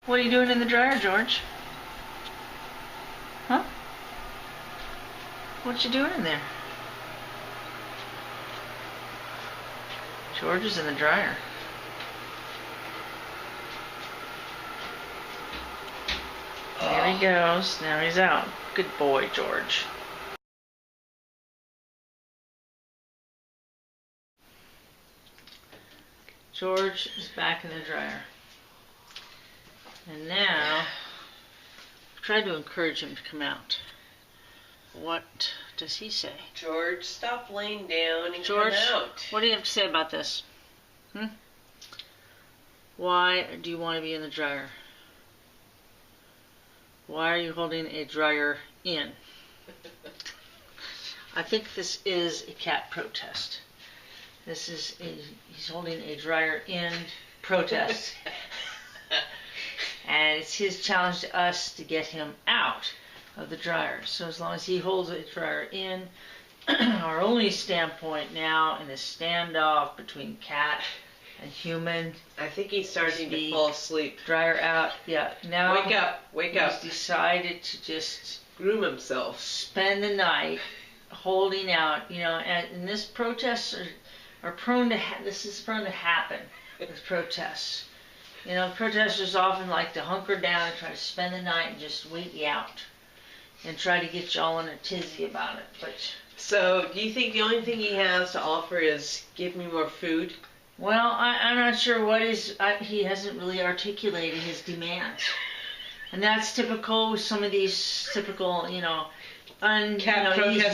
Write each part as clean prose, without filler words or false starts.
What are you doing in the dryer, George? Huh? What you doing in there? George is in the dryer. There he goes. Now he's out. Good boy, George. George is back in the dryer. And now, I've tried to encourage him to come out. What does he say? George, stop laying down and George, come out. what do you have to say about this? Why do you want to be in the dryer? Why are you holding a dryer in? I think this is a cat protest. He's holding a dryer in protest. And it's his challenge to us to get him out of the dryer. So as long as he holds a dryer in, our only standpoint now in this standoff between cat and human. I think he's starting to fall asleep. Dryer out. Yeah. Now wake up. Wake up. He's decided to just groom himself. Spend the night holding out. You know, and this protests are prone to. This is prone to happen. With protests. You know, protesters often like to hunker down and try to spend the night and just wait you out and try to get you all in a tizzy about it. But so, do you think the only thing he has to offer is give me more food? Well, I'm not sure what he hasn't really articulated his demands. And that's typical with some of these typical, these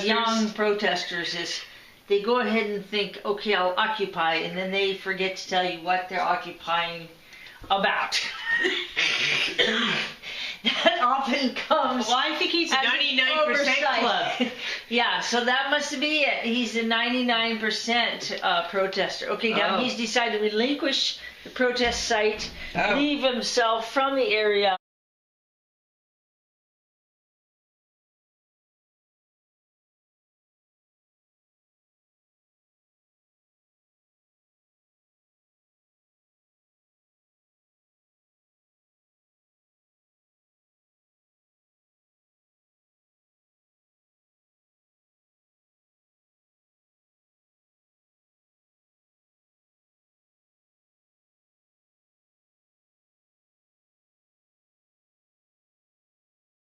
young protesters is they go ahead and think, okay, I'll occupy, and then they forget to tell you what they're occupying about. That often comes. Well, I think he's a 99% club. Yeah, so that must be it. He's a 99% protester. Okay, now he's decided to relinquish the protest site, leave himself from the area.